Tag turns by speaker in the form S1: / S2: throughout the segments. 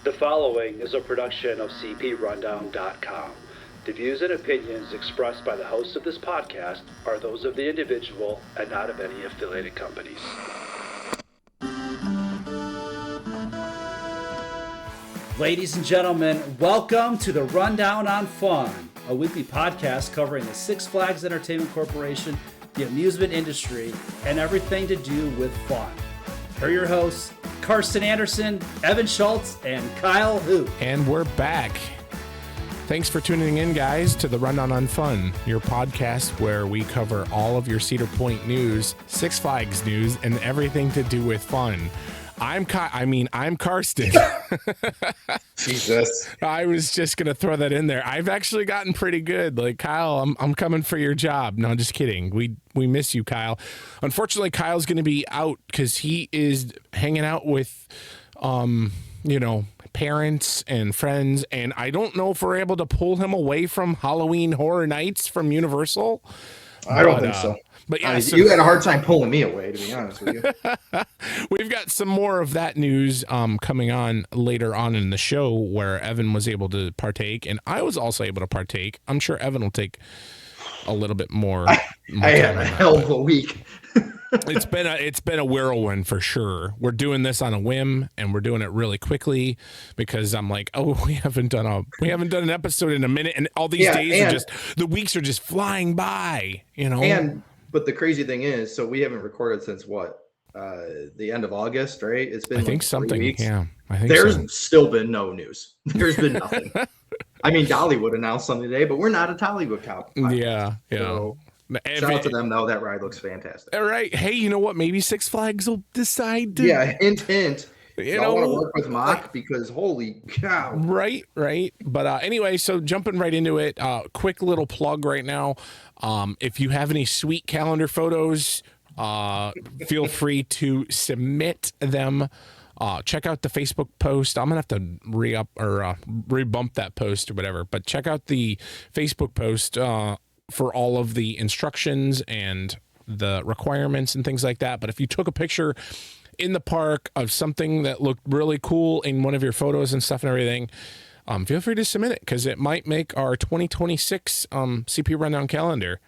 S1: The following is a production of cprundown.com. The views and opinions expressed by the hosts of this podcast are those of the individual and not of any affiliated companies. Ladies and gentlemen, welcome to the Rundown on Fun, a weekly podcast covering the Six Flags Entertainment Corporation, the amusement industry, and everything to do with fun. Here are your hosts, Carsten Anderson, Evan Schultz, and Kyle Hoop.
S2: And we're back. Thanks for tuning in, guys, to the Rundown on Fun, your podcast where we cover all of your Cedar Point news, Six Flags news, and everything to do with fun. I'm Carsten.
S3: Jesus.
S2: I was just going to throw that in there. I've actually gotten pretty good. Like, Kyle, I'm coming for your job. No, just kidding. We miss you, Kyle. Unfortunately, Kyle's going to be out because he is hanging out with, parents and friends. And I don't know if we're able to pull him away from Halloween Horror Nights from Universal.
S3: I don't think so.
S2: But yeah,
S3: you had a hard time pulling me away, to be honest with you.
S2: We've got some more of that news coming on later on in the show where Evan was able to partake, and I was also able to partake. I'm sure Evan will take a little bit more.
S3: I had a hell of a week.
S2: It's been a whirlwind for sure. We're doing this on a whim, and we're doing it really quickly because I'm like, we haven't done an episode in a minute, and all these days the weeks are just flying by,
S3: But the crazy thing is, so we haven't recorded since what? The end of August, right? It's been 3 weeks.
S2: Yeah, I think
S3: there's still been no news. There's been nothing. I mean, Dollywood announced something today, but we're not a Dollywood cop.
S2: Yeah.
S3: So, shout out to them, though. That ride looks fantastic.
S2: All right. Hey, you know what? Maybe Six Flags will decide to...
S3: Yeah, hint. I want to work with Mock because holy cow.
S2: Right. But anyway, so jumping right into it, quick little plug right now. If you have any sweet calendar photos, feel free to submit them. Check out the Facebook post. I'm going to have to rebump that post or whatever. But check out the Facebook post for all of the instructions and the requirements and things like that. But if you took a picture in the park of something that looked really cool in one of your photos and stuff and everything, feel free to submit it because it might make our 2026 CP Rundown calendar,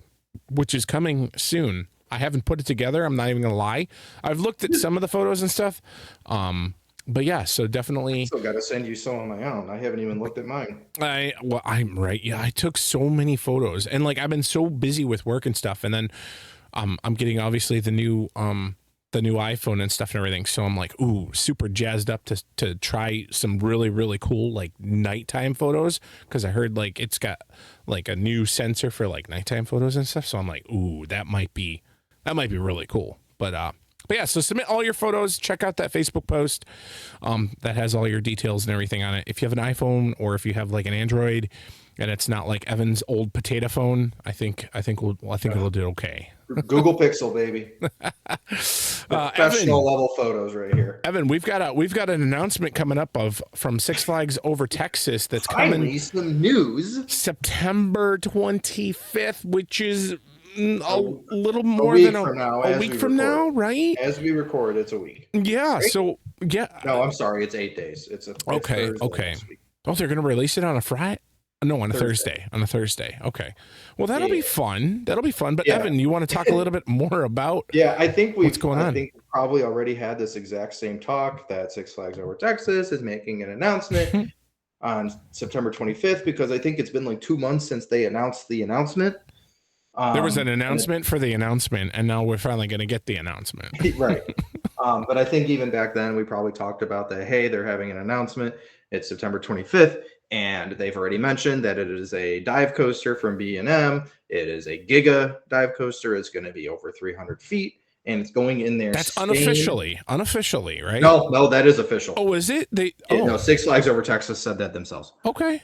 S2: which is coming soon. I haven't put it together. I'm not even going to lie. I've looked at some of the photos and stuff. But yeah, so definitely.
S3: I still got to send you some on my own. I haven't even looked at mine.
S2: I'm right. Yeah, I took so many photos and I've been so busy with work and stuff. And then I'm getting obviously the new iPhone and stuff and everything. So I'm like, super jazzed up to try some really, really cool nighttime photos. Cause I heard it's got a new sensor for nighttime photos and stuff. So I'm like, that might be really cool. But yeah, so submit all your photos, check out that Facebook post. That has all your details and everything on it. If you have an iPhone or if you have an Android and it's not like Evan's old potato phone, I think it'll do okay.
S3: Google Pixel, baby. Professional level photos right here.
S2: Evan, we've got an announcement coming up from Six Flags over Texas that's
S3: finally some news.
S2: September 25th, which is a little more than a week from now, right?
S3: As we record, it's a week.
S2: Yeah. Right? So yeah.
S3: No, I'm sorry. It's 8 days. It's
S2: okay. Oh, they're gonna release it on a Friday. No, on a Thursday. On a Thursday. Okay. Well, that'll be fun. But Evan, you want to talk a little bit more about?
S3: Yeah, I think
S2: what's going on.
S3: I think we probably already had this exact same talk that Six Flags Over Texas is making an announcement on September 25th because I think it's been 2 months since they announced the announcement.
S2: There was an announcement for the announcement, and now we're finally going to get the announcement.
S3: Right. But I think even back then we probably talked about that. Hey, they're having an announcement. It's September 25th. And they've already mentioned that it is a dive coaster from B&M. It is a Giga dive coaster. It's going to be over 300 feet. And it's going in there.
S2: That's unofficially, right?
S3: No, that is official.
S2: Oh, is it?
S3: No, Six Flags Over Texas said that themselves.
S2: Okay.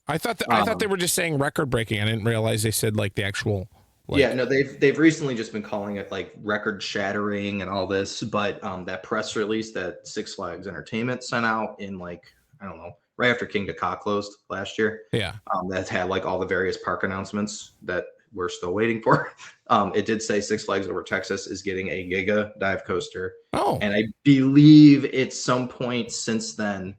S2: I thought they were just saying record breaking. I didn't realize they said the actual.
S3: Yeah, no, they've recently just been calling it record shattering and all this. But that press release that Six Flags Entertainment sent out in I don't know, right after King Ka closed last year.
S2: Yeah.
S3: That had all the various park announcements that we're still waiting for. It did say Six Flags Over Texas is getting a Giga dive coaster.
S2: Oh.
S3: And I believe at some point since then,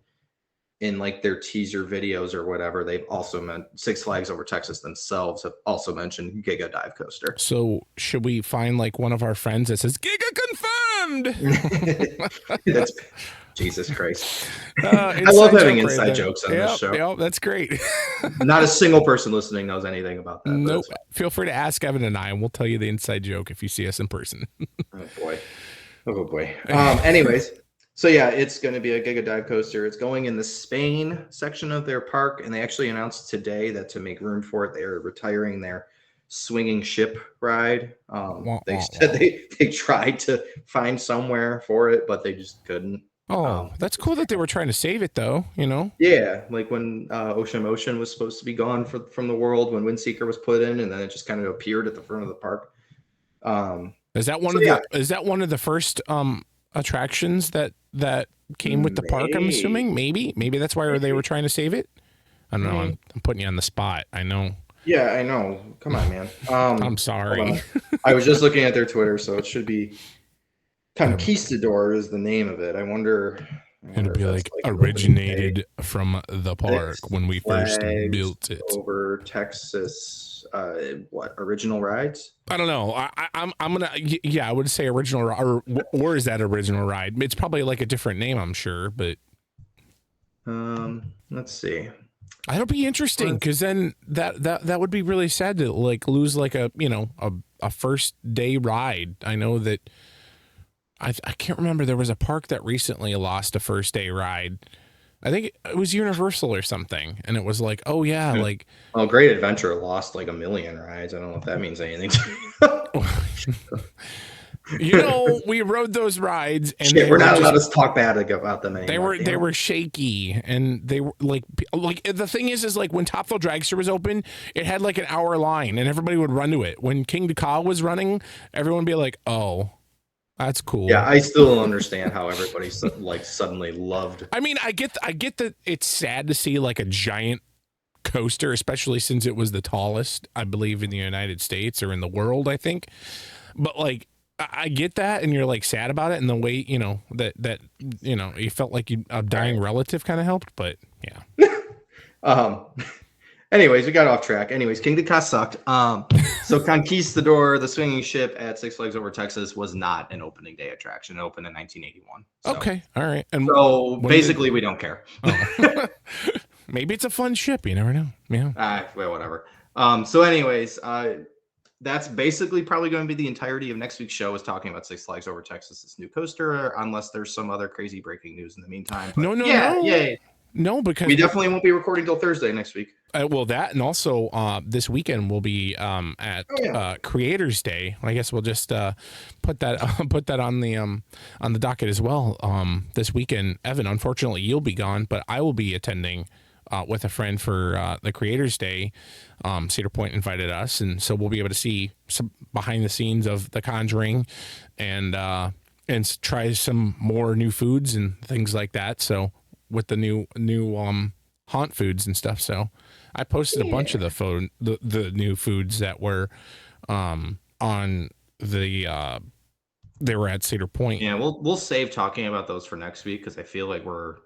S3: in like their teaser videos or whatever, they've also meant Six Flags Over Texas themselves have also mentioned Giga Dive Coaster.
S2: So should we find like one of our friends that says Giga confirmed?
S3: That's Jesus Christ.
S2: I
S3: love having inside jokes on this show.
S2: Yep, that's great.
S3: Not a single person listening knows anything about that.
S2: Nope. Feel free to ask Evan and I, and we'll tell you the inside joke if you see us in person.
S3: Oh boy. Oh boy. Anyways, so yeah, it's going to be a Giga Dive Coaster. It's going in the Spain section of their park, and they actually announced today that to make room for it, they're retiring their swinging ship ride. They said they tried to find somewhere for it, but they just couldn't.
S2: That's cool that they were trying to save it, though. You know?
S3: Yeah, like when Ocean Motion was supposed to be gone from the world when Windseeker was put in, and then it just kind of appeared at the front of the park.
S2: Is that one of the first attractions that came with the park? I'm assuming maybe that's why they were trying to save it. I don't know. I'm putting you on the spot. I know.
S3: Yeah, I know. Come on, man.
S2: I'm sorry.
S3: I was just looking at their Twitter, so it should be Conquistador is the name of it. I wonder
S2: it'll be like originated from the park when we first built it.
S3: Over Texas, what original rides?
S2: I don't know. I'm gonna I would say original or is that original ride? It's probably like a different name, I'm sure, but
S3: let's see.
S2: That'll be interesting because then that would be really sad to like lose like a first day ride. I know that I can't remember. There was a park that recently lost a first day ride. I think it was Universal or something, and it was like, oh yeah, like
S3: Great Adventure lost like 1 million rides. I don't know if that means anything.
S2: We rode those rides, and
S3: we're not allowed to talk bad about them anymore.
S2: They were shaky, and they were like the thing is like when Top Thrill Dragster was open, it had like an hour line, and everybody would run to it. When King Dakar was running, everyone would be like, oh. That's cool.
S3: Yeah, I still don't understand how everybody like suddenly loved.
S2: I mean, I get that it's sad to see like a giant coaster, especially since it was the tallest, I believe, in the United States or in the world, I think. But like, I get that, and you're like sad about it, and the way that you felt like a dying relative kind of helped, but yeah.
S3: Anyways, we got off track. Anyways, King Dakar sucked. So Conquistador, the swinging ship at Six Flags Over Texas, was not an opening day attraction. It opened in 1981. So.
S2: Okay, all right. And
S3: so basically, we don't care.
S2: Oh. Maybe it's a fun ship. You never know. Yeah.
S3: Well, whatever. So anyways, that's basically probably going to be the entirety of next week's show is talking about Six Flags Over Texas' new coaster, unless there's some other crazy breaking news in the meantime. But
S2: no.
S3: Yay.
S2: No, because
S3: we definitely won't be recording till Thursday next week.
S2: Well, that and also this weekend we'll be at Creators Day. I guess we'll just put that on the docket as well. This weekend, Evan, unfortunately, you'll be gone, but I will be attending with a friend for the Creators Day. Cedar Point invited us, and so we'll be able to see some behind the scenes of The Conjuring, and try some more new foods and things like that. So. With the new haunt foods and stuff, so I posted a bunch of the new foods that were on the they were at Cedar Point.
S3: Yeah, we'll save talking about those for next week because I feel like we're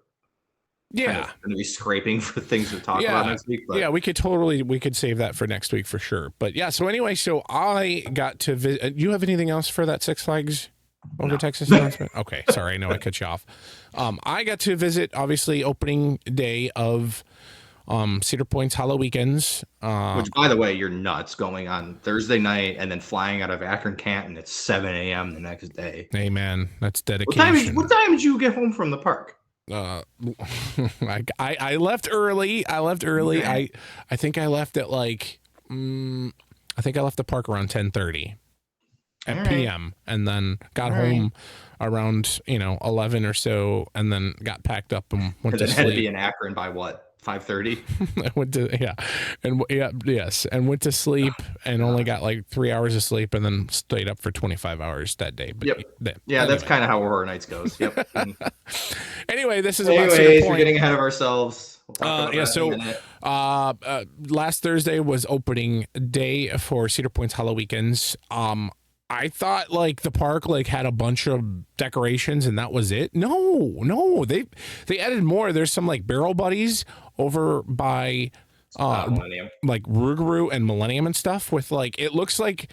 S3: going to be scraping for things to talk about next week. But.
S2: Yeah, we could save that for next week for sure. But yeah, so anyway, so I got to visit. You have anything else for that Six Flags Over Texas announcement? Okay, sorry, I know I cut you off. I got to visit, obviously, opening day of Cedar Point's Halloweekends.
S3: Which, by the way, you're nuts going on Thursday night and then flying out of Akron, Canton at 7 a.m. the next day.
S2: Hey, man, that's dedication.
S3: What time did you get home from the park?
S2: I left early. Okay. I think I left at like, I think I left the park around 10:30. At PM, and then got home around 11 or so, and then got packed up and went to sleep.
S3: Had to be in Akron by what 5:30.
S2: I went to and went to sleep and only got like 3 hours of sleep, and then stayed up for 25 hours that day. But
S3: anyway. That's kind of how Horror Nights goes. Yep.
S2: Anyway, this is about Cedar Point.
S3: We're getting ahead of ourselves.
S2: Last Thursday was opening day for Cedar Point's Halloweekends. I thought like the park like had a bunch of decorations and that was it. No, they added more. There's some like barrel buddies over by
S3: Millennium.
S2: like Rougarou and Millennium and stuff with like, it looks like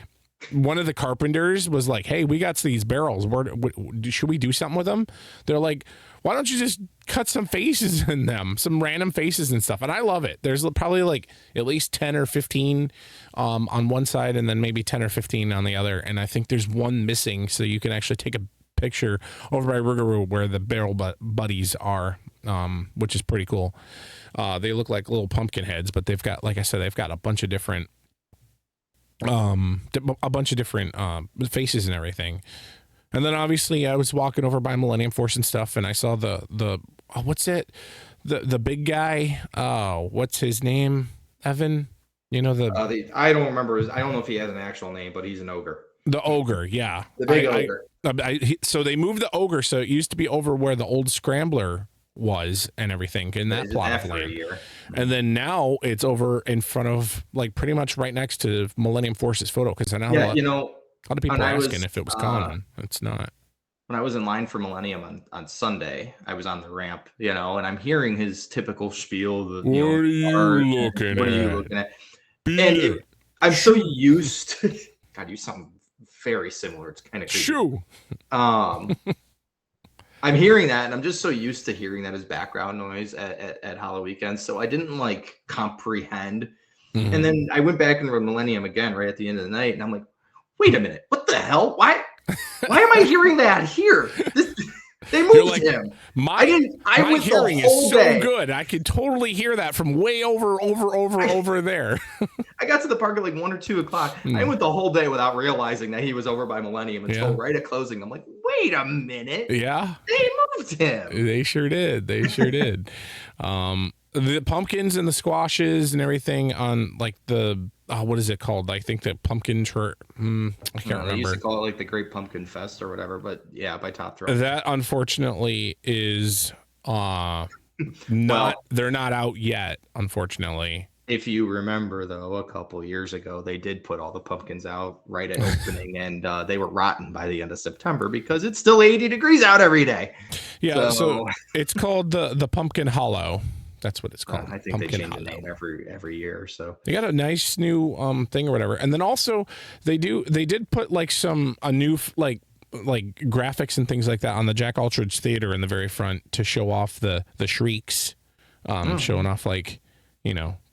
S2: one of the carpenters was like, hey, we got these barrels. Should we do something with them? They're like, why don't you just cut some faces in them, some random faces and stuff? And I love it. There's probably like at least 10 or 15 on one side and then maybe 10 or 15 on the other. And I think there's one missing, so you can actually take a picture over by Rougarou where the barrel buddies are, which is pretty cool. They look like little pumpkin heads, but they've got, like I said, they've got a bunch of different faces and everything. And then obviously I was walking over by Millennium Force and stuff, and I saw the what's it? The big guy. What's his name? Evan? You know
S3: I don't remember I don't know if he has an actual name, but he's an ogre.
S2: The ogre, yeah.
S3: The big ogre.
S2: So they moved the ogre, so it used to be over where the old scrambler was and everything in that plot of land. And then now it's over in front of, like, pretty much right next to Millennium Force's photo, because I know a lot of people are asking if it was common. It's not.
S3: When I was in line for Millennium on Sunday, I was on the ramp, and I'm hearing his typical spiel. What are you looking at? And I'm so used to. God, you sound very similar. It's kind of creepy.
S2: Shoo.
S3: I'm hearing that, and I'm just so used to hearing that as background noise at Halloweekends, so I didn't like comprehend. Mm-hmm. And then I went back into Millennium again right at the end of the night, and I'm like, wait a minute, what the hell? Why am I hearing that here? They moved him.
S2: My hearing is so good. I can totally hear that from way over there.
S3: I got to the park at like 1 or 2 o'clock. I went the whole day without realizing that he was over by Millennium until right at closing. I'm like, wait a minute.
S2: Yeah.
S3: They moved him.
S2: They sure did. The pumpkins and the squashes and everything on like the what is it called? I think the pumpkin I can't remember.
S3: They used to call it like the Great Pumpkin Fest or whatever, but yeah, by Top Throw.
S2: That unfortunately is they're not out yet, unfortunately.
S3: If you remember though, a couple years ago, they did put all the pumpkins out right at opening and they were rotten by the end of September because it's still 80 degrees out every day.
S2: Yeah, so it's called the Pumpkin Hollow. That's what it's called.
S3: I think Pumpkin they change the name every year. So
S2: they got a nice new thing or whatever. And then also they did put like a new like graphics and things like that on the Jack Aldridge Theater in the very front to show off the shrieks, showing off like,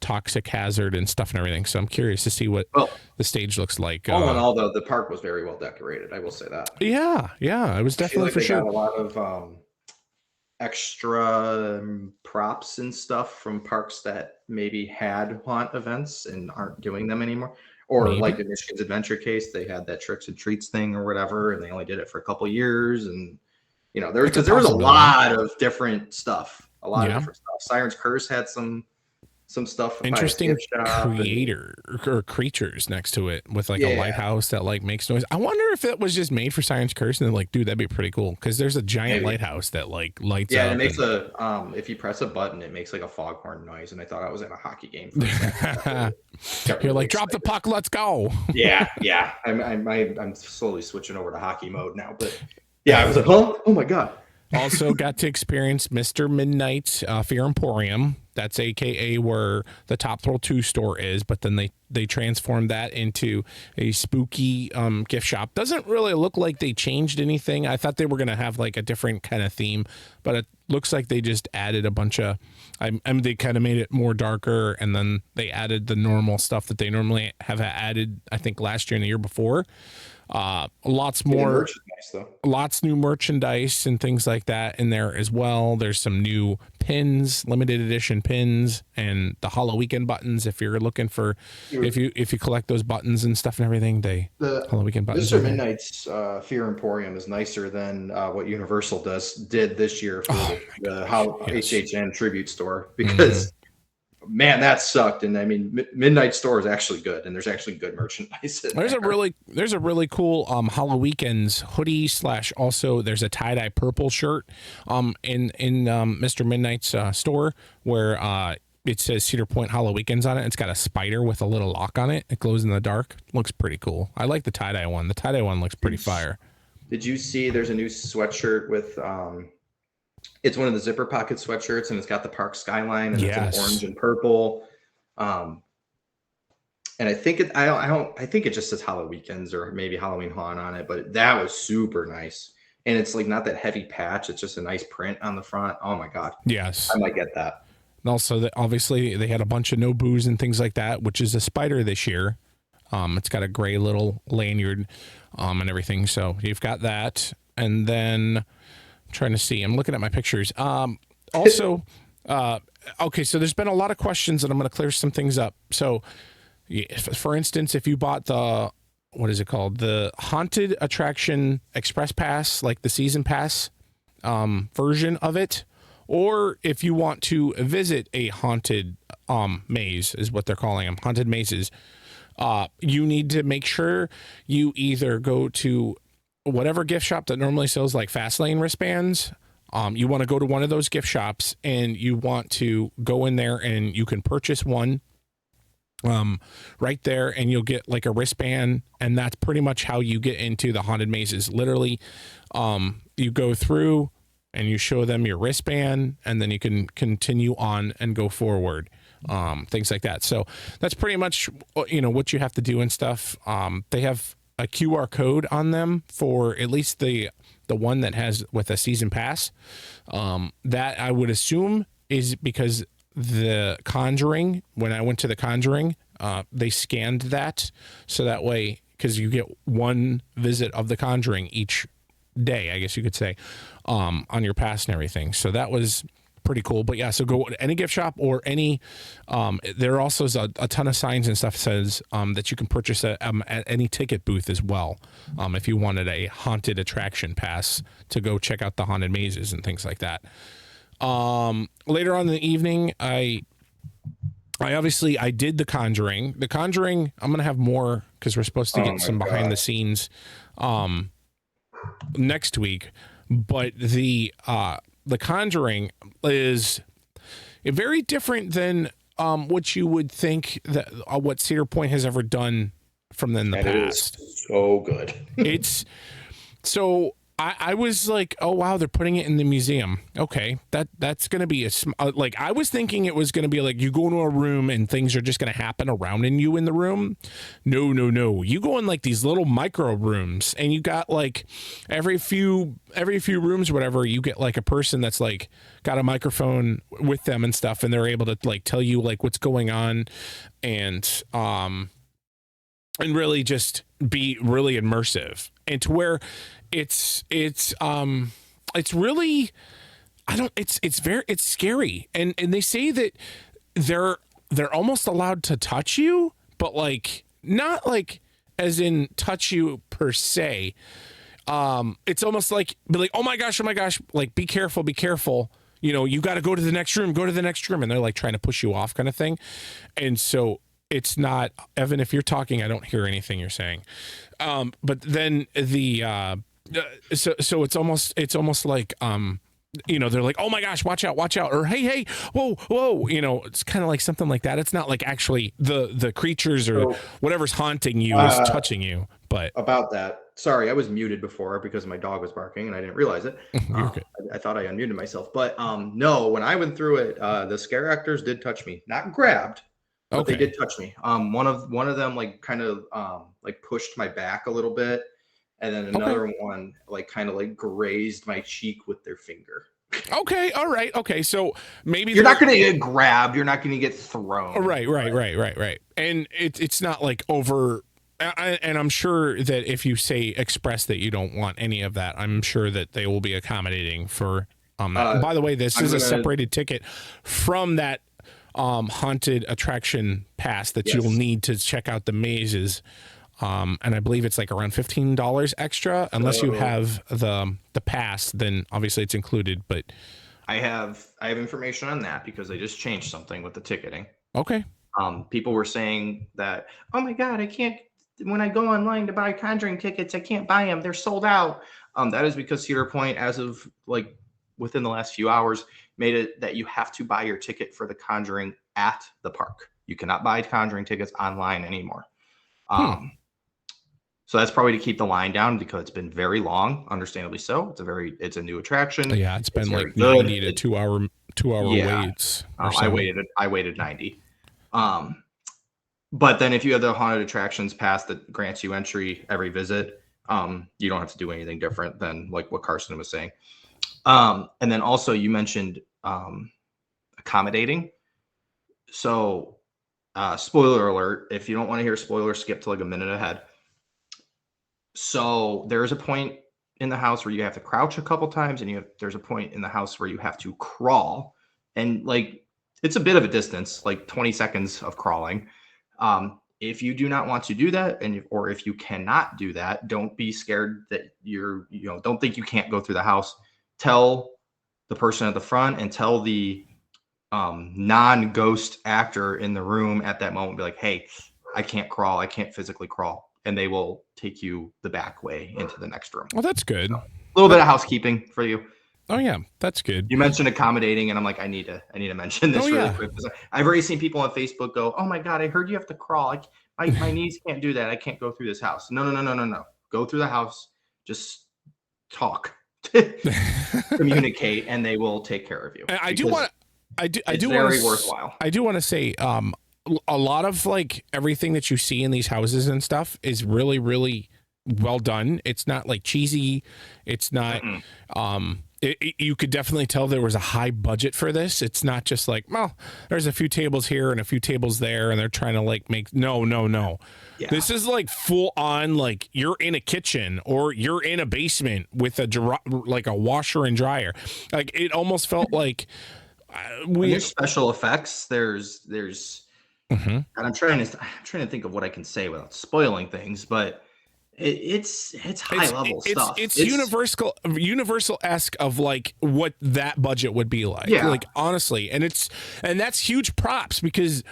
S2: toxic hazard and stuff and everything. So I'm curious to see what the stage looks like.
S3: All in all, though, the park was very well decorated. I will say that.
S2: Yeah, it was definitely for sure.
S3: Got a lot of extra props and stuff from parks that maybe had haunt events and aren't doing them anymore. Or maybe. Like in Michigan's Adventure case, they had that tricks and treats thing or whatever, and they only did it for a couple years. And there was a lot of different stuff. A lot of different stuff. Siren's Curse had some stuff.
S2: Interesting creatures next to it with like a lighthouse that like makes noise. I wonder if it was just made for Siren's Curse and they're like, dude, that'd be pretty cool because there's a giant lighthouse that like lights up.
S3: Yeah, it makes if you press a button, it makes like a foghorn noise, and I thought I was in a hockey game.
S2: You're like, drop the puck, let's go.
S3: Yeah. I'm slowly switching over to hockey mode now, but yeah, I was like, oh my god.
S2: Also got to experience Mr. Midnight's Fear Emporium. That's AKA where the Top Thrill 2 store is, but then they transformed that into a spooky gift shop. Doesn't really look like they changed anything. I thought they were going to have like a different kind of theme, but it looks like they just added a bunch of, they kind of made it more darker, and then they added the normal stuff that they normally have added, I think, last year and the year before. Lots more, lots new merchandise and things like that in there as well. There's some new pins, limited edition pins, and the Halloweekend buttons. If you're looking for, if you collect those buttons and stuff and everything, the Halloweekend buttons.
S3: Mr. Midnight's Fear Emporium is nicer than what Universal did this year for the HHN tribute store because. Man, that sucked. And I mean, Midnight Store is actually good, and there's actually good merchandise.
S2: There's a really cool Halloweekends hoodie / also there's a tie-dye purple shirt in Mr. Midnight's store where it says Cedar Point Halloweekends on it. It's got a spider with a little lock on it. It glows in the dark. Looks pretty cool. I like the tie-dye one. The tie-dye one looks pretty fire.
S3: Did you see there's a new sweatshirt with it's one of the zipper pocket sweatshirts, and it's got the park skyline, and it's in orange and purple. And I think I think it just says Halloweekends or maybe Halloween Haunt on it, but that was super nice. And it's like not that heavy patch. It's just a nice print on the front. Oh my God.
S2: Yes.
S3: I might get that.
S2: And also, obviously, they had a bunch of no booze and things like that, which is a spider this year. It's got a gray little lanyard and everything. So you've got that. And then I'm trying to see. I'm looking at my pictures. Also, okay, so there's been a lot of questions, and I'm going to clear some things up. So, for instance, if you bought the, what is it called? The Haunted Attraction Express Pass, like the season pass version of it, or if you want to visit a haunted maze, is what they're calling them, haunted mazes, you need to make sure you either go to whatever gift shop that normally sells like Fastlane wristbands. You want to go to one of those gift shops, and you want to go in there, and you can purchase one right there, and you'll get like a wristband, and that's pretty much how you get into the haunted mazes. Literally, you go through and you show them your wristband, and then you can continue on and go forward, things like that. So that's pretty much, you know, what you have to do and stuff. They have a QR code on them for at least the one that has with a season pass. That I would assume is because the Conjuring, when I went to the Conjuring, they scanned that, so that way, because you get one visit of the Conjuring each day, I guess you could say, on your pass and everything. So that was pretty cool. But yeah, so go to any gift shop or any, there also is a ton of signs and stuff says that you can purchase at any ticket booth as well, if you wanted a haunted attraction pass to go check out the haunted mazes and things like that. Later on in the evening, I did the Conjuring. The Conjuring, I'm gonna have more because we're supposed to get some behind the scenes next week. But the Conjuring is very different than what you would think that what Cedar Point has ever done from in the past.
S3: So good.
S2: It's so. I was like, oh wow, they're putting it in the museum. Okay, that's gonna be like, I was thinking it was gonna be like you go into a room and things are just gonna happen around you in the room. No. You go in like these little micro rooms, and you got like every few rooms, whatever, you get like a person that's like got a microphone with them and stuff, and they're able to like tell you like what's going on, and really just be really immersive, and to where it's really, it's scary, and they say that they're almost allowed to touch you, but like not like as in touch you per se. It's almost like be like, oh my gosh, like be careful, you know, you got to go to the next room, and they're like trying to push you off, kind of thing. And so it's not, Evan, if you're talking, I don't hear anything you're saying. But then so it's almost like, you know, they're like, oh my gosh, watch out, or hey, whoa, you know, it's kind of like something like that. It's not like actually the creatures or whatever's haunting you is touching you. But
S3: about that, sorry, I was muted before because my dog was barking and I didn't realize it. I thought I unmuted myself, but no, when I went through it, the scare actors did touch me, not grabbed, but they did touch me. One of them like kind of like pushed my back a little bit, and then another one like kind of like grazed my cheek with their finger.
S2: Okay, all right, okay. So maybe
S3: you're not going to get grabbed. You're not going to get thrown.
S2: Right. And it's not like over. And I'm sure that if you say express that you don't want any of that, I'm sure that they will be accommodating for. By the way, this is a separated ticket from that haunted attraction pass that you'll need to check out the mazes. And I believe it's like around $15 extra, unless you have the pass, then obviously it's included. But
S3: I have information on that because I just changed something with the ticketing.
S2: Okay.
S3: People were saying that, oh my God, I can't, when I go online to buy Conjuring tickets, I can't buy them. They're sold out. That is because Cedar Point, as of like within the last few hours, made it that you have to buy your ticket for the Conjuring at the park. You cannot buy Conjuring tickets online anymore. So that's probably to keep the line down because it's been very long, understandably so. It's a new attraction.
S2: Yeah, it's been like
S3: good.
S2: 90 to 2 hour waits.
S3: I waited 90. But then if you have the haunted attractions pass that grants you entry every visit, you don't have to do anything different than like what Carsten was saying. And then also you mentioned accommodating. So spoiler alert, if you don't want to hear spoilers, skip to like a minute ahead. So there's a point in the house where you have to crouch a couple times, and there's a point in the house where you have to crawl, and like it's a bit of a distance, like 20 seconds of crawling. If you do not want to do that, or if you cannot do that, don't be scared that don't think you can't go through the house. Tell the person at the front and tell the non-ghost actor in the room at that moment, be like, hey, I can't crawl. I can't physically crawl. And they will take you the back way into the next room.
S2: Well, that's good.
S3: So, a little bit of housekeeping for you.
S2: Oh yeah, that's good.
S3: You mentioned accommodating, and I'm like, I need to mention this really quick because I've already seen people on Facebook go, "Oh my god, I heard you have to crawl. My knees can't do that. I can't go through this house." No. Go through the house. Just talk, communicate, and they will take care of you.
S2: I do want
S3: worthwhile.
S2: I do want to say, a lot of like everything that you see in these houses and stuff is really, really well done. It's not like cheesy. It's not. You could definitely tell there was a high budget for this. It's not just like, well, there's a few tables here and a few tables there, and they're trying to like make no. Yeah. This is like full on, like you're in a kitchen or you're in a basement with like a washer and dryer. Like it almost felt like
S3: there's special effects. There's and I'm trying to think of what I can say without spoiling things, but it's high level stuff.
S2: It's Universal-esque of like what that budget would be like.
S3: Yeah.
S2: Like honestly, and that's huge props because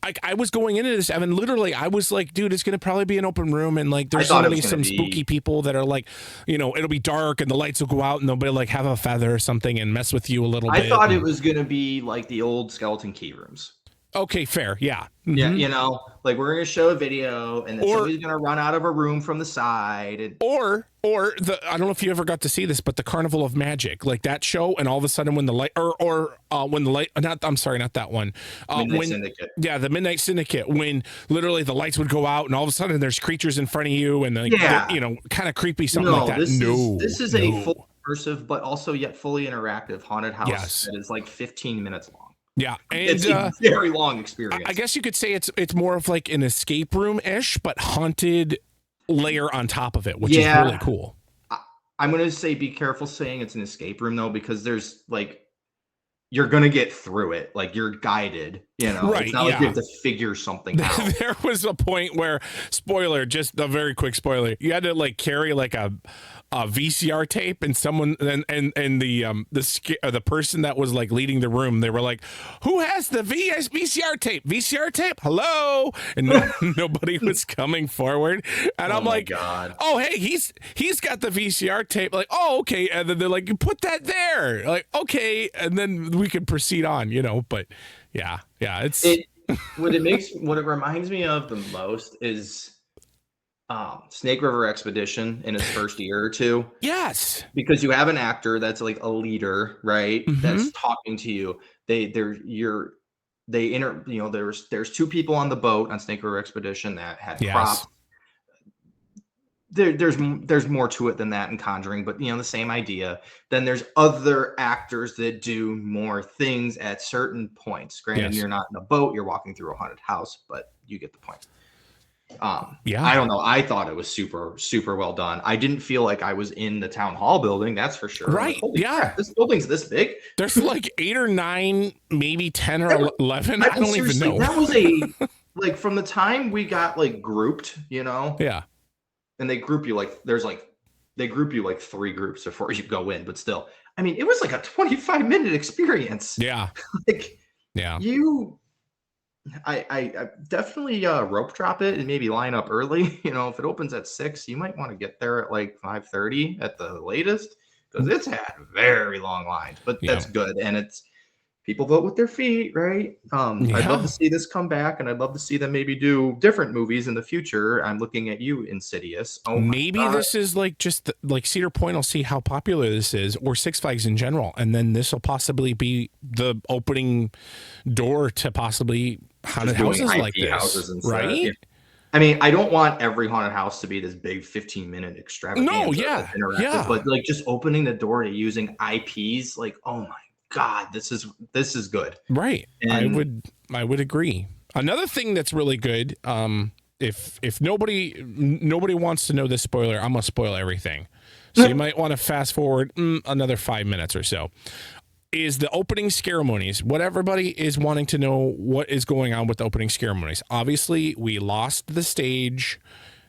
S2: I was going into this, Evan, literally I was like, dude, it's gonna probably be an open room and like there's gonna be some spooky people that are like, it'll be dark and the lights will go out and they'll be like have a feather or something and mess with you a little bit.
S3: I thought it was gonna be like the old skeleton key rooms.
S2: Okay, fair. Yeah.
S3: Yeah, like we're going to show a video and then somebody's going to run out of a room from the side.
S2: Or I don't know if you ever got to see this, but the Carnival of Magic, like that show, and all of a sudden when the light not that one.
S3: Midnight Syndicate.
S2: Yeah, the Midnight Syndicate, when literally the lights would go out and all of a sudden there's creatures in front of you and like, kind of creepy, something like that.
S3: This is a full immersive, but also yet fully interactive haunted house that is like 15 minutes long.
S2: Yeah, and
S3: it's a very long experience.
S2: I guess you could say it's more of like an escape room-ish, but haunted layer on top of it, which is really cool.
S3: I'm going to say be careful saying it's an escape room, though, because there's like you're going to get through it. Like you're guided,
S2: Right,
S3: it's not like you have to figure something out.
S2: There was a point where, spoiler, just a very quick spoiler, you had to like carry like a VCR tape, and someone and the person that was like leading the room, they were like, who has the VCR tape, hello, and nobody was coming forward, and I'm like, God. Oh hey, he's got the VCR tape, like, oh okay, and then they're like, you put that there, like, okay, and then we could proceed on, but yeah
S3: what it reminds me of the most is Snake River Expedition in its first year or two.
S2: Yes.
S3: Because you have an actor that's like a leader, right? That's talking to you. There's two people on the boat on Snake River Expedition that had props. There's more to it than that in Conjuring, but the same idea. Then there's other actors that do more things at certain points. Granted, you're not in a boat, you're walking through a haunted house, but you get the point. I don't know. I thought it was super, super well done. I didn't feel like I was in the town hall building, that's for sure.
S2: Right.
S3: Like, crap, this building's this big.
S2: There's like 8 or 9, maybe 10 or 11. I don't even know.
S3: That was like from the time we got like grouped,
S2: Yeah.
S3: And they group you like they group you like 3 groups before you go in, but still, I mean, it was like a 25-minute experience.
S2: Yeah.
S3: I definitely rope drop it and maybe line up early. If it opens at 6, you might want to get there at like 5:30 at the latest, because it's had very long lines, but that's good. And it's people vote with their feet, right? I'd love to see this come back, and I'd love to see them maybe do different movies in the future. I'm looking at you, Insidious. Oh my
S2: Maybe
S3: God.
S2: this is like just like Cedar Point will see how popular this is, or Six Flags in general, and then this will possibly be the opening door to possibly haunted houses like this,
S3: houses instead.
S2: right?
S3: Yeah. I mean, I don't want every haunted house to be this big 15-minute extravaganza.
S2: No, yeah,
S3: that's interactive,
S2: yeah.
S3: but like just opening the door to using IPs, like, oh my God, this is good.
S2: Right.
S3: And
S2: I would agree. Another thing that's really good, if nobody wants to know this spoiler, I'm gonna spoil everything. So you might want to fast forward another 5 minutes or so. Is the opening ceremonies. What everybody is wanting to know what is going on with the opening ceremonies. Obviously, we lost the stage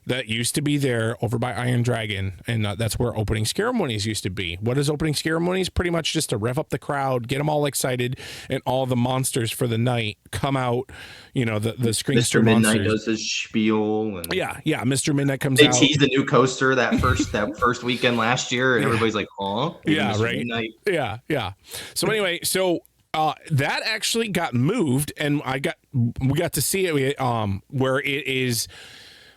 S2: that used to be there over by Iron Dragon, and that's where opening ceremonies used to be. What is opening ceremonies? Pretty much just to rev up the crowd, get them all excited, and all the monsters for the night come out. You know, the screenster
S3: Mr. Midnight
S2: monsters.
S3: does his spiel, and
S2: Yeah, Mr. Midnight comes
S3: they
S2: out.
S3: teased the new coaster that first weekend last year, and everybody's like, "Huh?" Even
S2: Yeah,
S3: Mr.
S2: right.
S3: Midnight.
S2: Yeah. So anyway, that actually got moved, and we got to see it. Where it is.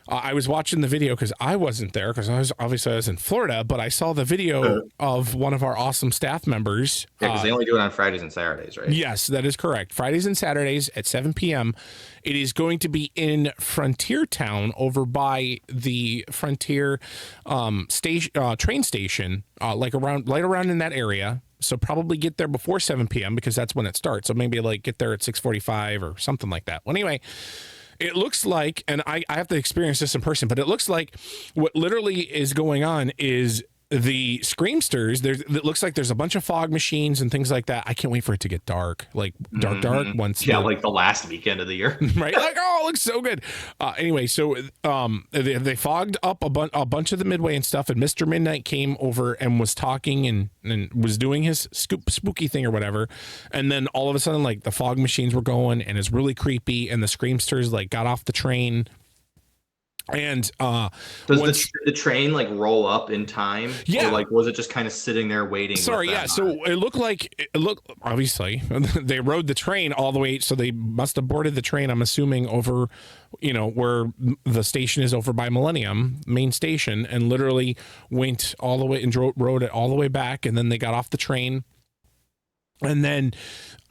S2: I was watching the video because I wasn't there because I was in Florida, but I saw the video of one of our awesome staff members.
S3: Yeah, because they only do it on Fridays and Saturdays, right?
S2: Yes, that is correct. Fridays and Saturdays at 7 p.m. It is going to be in Frontier Town over by the Frontier train station, right around in that area. So probably get there before 7 p.m. because that's when it starts. So maybe like get there at 6:45 or something like that. Well, anyway. It looks like, and I have to experience this in person, but it looks like what literally is going on is the Screamsters. It looks like there's a bunch of fog machines and things like that. I can't wait for it to get dark, like dark once.
S3: Yeah, like the last weekend of the year,
S2: right? Like, oh, it looks so good. Anyway, so they fogged up a bunch of the Midway and stuff, and Mr. Midnight came over and was talking and was doing his spooky thing or whatever, and then all of a sudden, like the fog machines were going, and it's really creepy, and the Screamsters like got off the train. And
S3: does the train like roll up in time?
S2: Yeah.
S3: Or like was it just kind of sitting there waiting?
S2: Sorry, yeah. So it looked obviously they rode the train all the way, so they must have boarded the train, I'm assuming, over, where the station is over by Millennium, main station, and literally went all the way and rode it all the way back, and then they got off the train. And then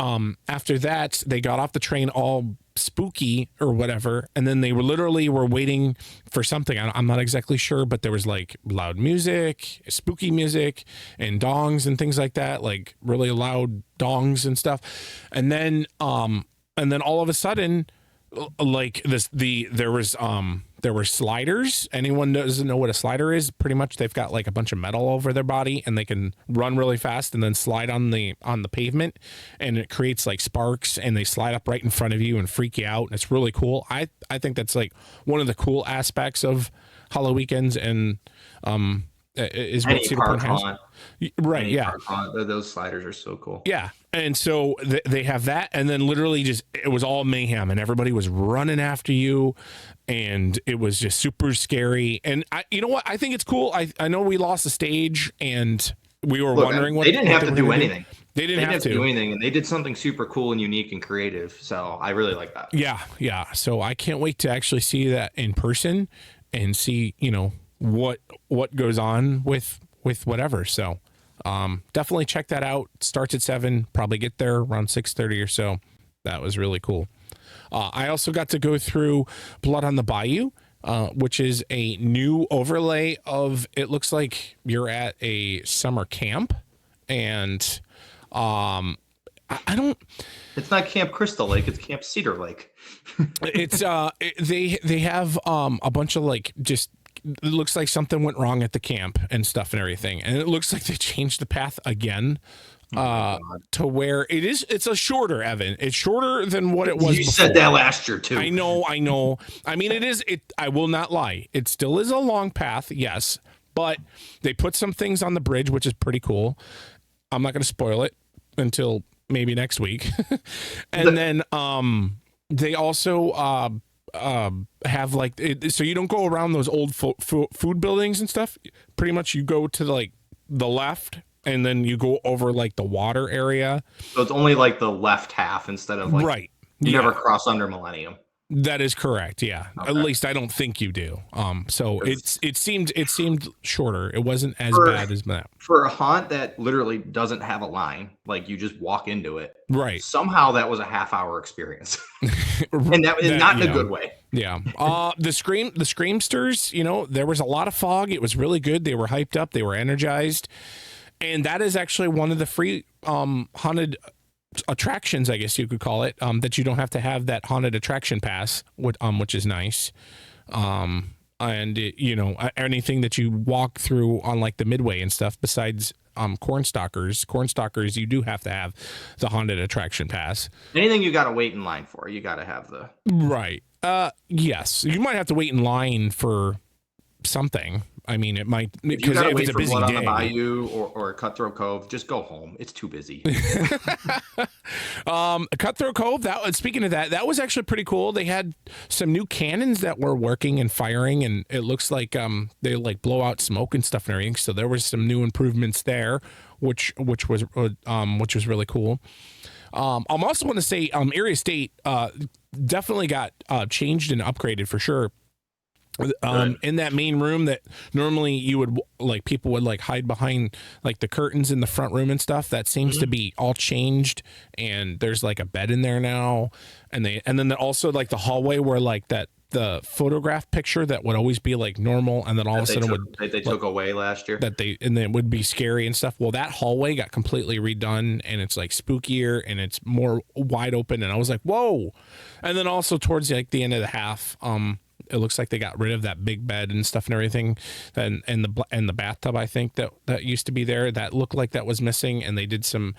S2: after that, they got off the train all spooky or whatever, and then they were waiting for something. I'm not exactly sure, but there was like loud music, spooky music, and dongs and things like that, like really loud dongs and stuff. And then all of a sudden, like there were sliders. Anyone doesn't know what a slider is, pretty much they've got like a bunch of metal over their body, and they can run really fast and then slide on the pavement, and it creates like sparks, and they slide up right in front of you and freak you out, and it's really cool. I think that's like one of the cool aspects of Halloweekends, and is what Cedar Point has. Right, yeah.
S3: Those sliders are so cool.
S2: Yeah. And so they have that, and then literally it was all mayhem, and everybody was running after you, and it was just super scary. And you know what? I think it's cool. I know we lost the stage, and we were wondering what
S3: they didn't have to do anything.
S2: They didn't have to
S3: do anything, and they did something super cool and unique and creative. So I really like that.
S2: Yeah. So I can't wait to actually see that in person and see, what goes on with whatever. So definitely check that out. Starts at 7, probably get there around 6:30 or so. That was really cool. I also got to go through Blood on the Bayou, which is a new overlay of, it looks like you're at a summer camp, and I don't.
S3: It's not Camp Crystal Lake. It's Camp Cedar Lake.
S2: It's they have a bunch of like just. It looks like something went wrong at the camp and stuff and everything, and it looks like they changed the path again to where it's a shorter, Evan. It's shorter than what it was.
S3: You
S2: before.
S3: said that last year too.
S2: I know. I mean, I will not lie. It still is a long path, yes, but they put some things on the bridge, which is pretty cool. I'm not going to spoil it until maybe next week. And then they also have like so you don't go around those old food buildings and stuff. Pretty much you go to like the left and then you go over like the water area.
S3: So it's only like the left half instead of like
S2: Right.
S3: you
S2: Yeah.
S3: never cross under Millennium.
S2: That is correct. Yeah.
S3: Okay.
S2: At least I don't think you do. So it seemed shorter. It wasn't as
S3: For-
S2: bad as that.
S3: For a haunt that literally doesn't have a line, like you just walk into it.
S2: Right.
S3: Somehow that was a half-hour experience. And that is not in a good way.
S2: Yeah. The Screamsters, you know, there was a lot of fog. It was really good. They were hyped up. They were energized. And that is actually one of the free haunted attractions, I guess you could call it, that you don't have to have that haunted attraction pass, which is nice. And you know, anything that you walk through on like the Midway and stuff, besides Cornstalkers, you do have to have the haunted attraction pass.
S3: Anything you got to wait in line for, you got to have the
S2: Right. Yes, you might have to wait in line for something. I mean, it might, because if it's a busy
S3: Blood
S2: day.
S3: on the Bayou or Cutthroat Cove, just go home. It's too busy.
S2: Cutthroat Cove, speaking of that was actually pretty cool. They had some new cannons that were working and firing, and it looks like they like blow out smoke and stuff and everything. So there was some new improvements there, which was really cool. I'm also want to say Area State definitely got changed and upgraded for sure. In that main room that normally you would like, people would like hide behind like the curtains in the front room and stuff, that seems to be all changed, and there's like a bed in there now, and then also like the hallway where like the photograph picture that would always be like normal, and then all of a sudden
S3: they took away last year,
S2: and then it would be scary and stuff. Well, that hallway got completely redone, and it's like spookier and it's more wide open, and I was like, whoa. And then also towards like the end of the half, it looks like they got rid of that big bed and stuff and everything, and the bathtub, I think that used to be there, that looked like that was missing, and they did some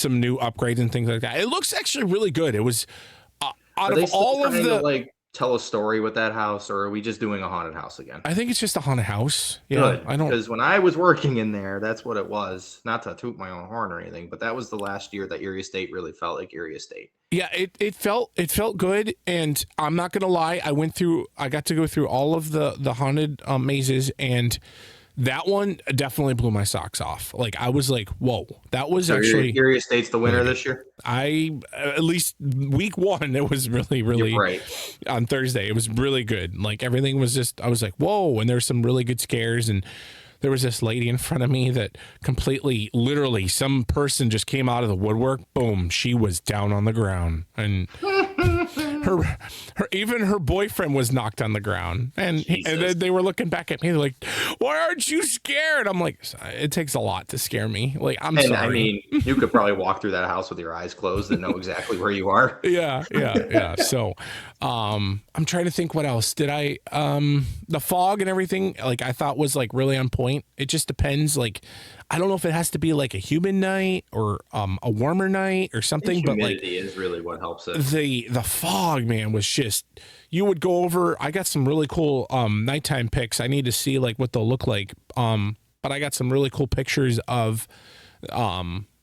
S2: new upgrades and things like that. It looks actually really good. It was out of all of the
S3: like tell a story with that house, or are we just doing a haunted house again?
S2: I think it's just a haunted house. Yeah,
S3: good. I don't, because when I was working in there, that's what it was. Not to toot my own horn or anything, but that was the last year that Area State really felt like Area State.
S2: Yeah, it felt good, and I'm not gonna lie, I got to go through all of the haunted mazes, and that one definitely blew my socks off. Like, I was like, whoa, that was so actually
S3: Area State's the winner this year.
S2: At least week one, it was really
S3: You're right.
S2: On Thursday, it was really good. Like, everything was just, I was like, whoa, and there's some really good scares. And there was this lady in front of me that completely, literally, some person just came out of the woodwork. Boom, she was down on the ground, and even her boyfriend was knocked on the ground, and then they were looking back at me like, why aren't you scared? I'm like, it takes a lot to scare me. Like, I'm sorry.
S3: I mean, you could probably walk through that house with your eyes closed and know exactly where you are.
S2: Yeah. So I'm trying to think what else did I the fog and everything, like, I thought was like really on point. It just depends. Like, I don't know if it has to be like a humid night or a warmer night or something, but like
S3: humidity is really what helps it.
S2: The fog, man, was just, you would go over. I got some really cool nighttime pics. I need to see like what they'll look like. But I got some really cool pictures of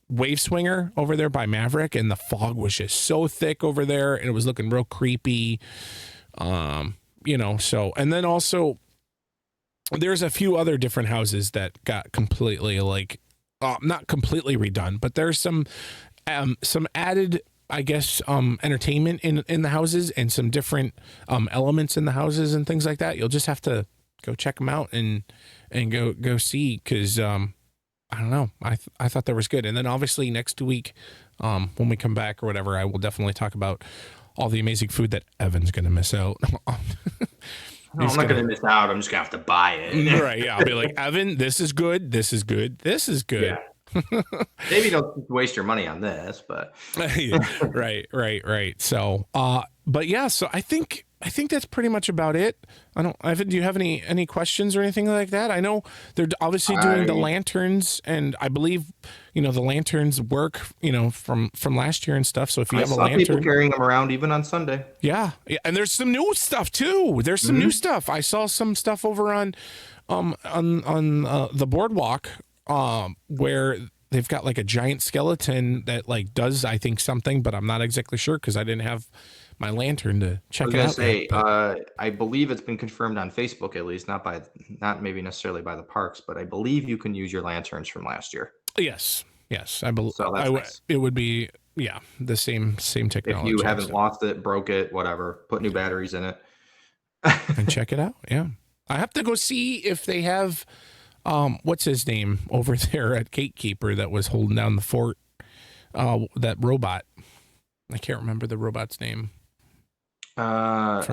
S2: Wave Swinger over there by Maverick, and the fog was just so thick over there, and it was looking real creepy. You know, so, and then also there's a few other different houses that got completely like not completely redone, but there's some added, I guess, entertainment in the houses, and some different elements in the houses and things like that. You'll just have to go check them out and go see, because I don't know, I thought that was good. And then obviously next week, when we come back or whatever, I will definitely talk about all the amazing food that Evan's gonna miss out on.
S3: No, I'm not going to miss out. I'm just going to have to buy it.
S2: Right. Yeah. I'll be like, Evan, this is good. This is good. This is good.
S3: Yeah. Maybe don't waste your money on this, but
S2: right. So, but yeah, so I think that's pretty much about it. Ivan, do you have any questions or anything like that? I know they're obviously doing the lanterns, and I believe, you know, the lanterns work, you know, from last year and stuff. So if you have a lantern,
S3: people carrying them around even on Sunday.
S2: Yeah. And there's some new stuff too. There's some new stuff. I saw some stuff over on the boardwalk, where they've got like a giant skeleton that like does, I think, something, but I'm not exactly sure because I didn't have my lantern to check it out.
S3: I believe it's been confirmed on Facebook, at least not maybe necessarily by the parks, but I believe you can use your lanterns from last year.
S2: Yes. I believe
S3: So that's nice.
S2: it would be the same
S3: If
S2: technology.
S3: you haven't
S2: So.
S3: lost it, broke it, whatever, put new batteries in it.
S2: And check it out. Yeah, I have to go see if they have what's his name over there at Gatekeeper that was holding down the fort. That robot. I can't remember the robot's name.
S3: Dave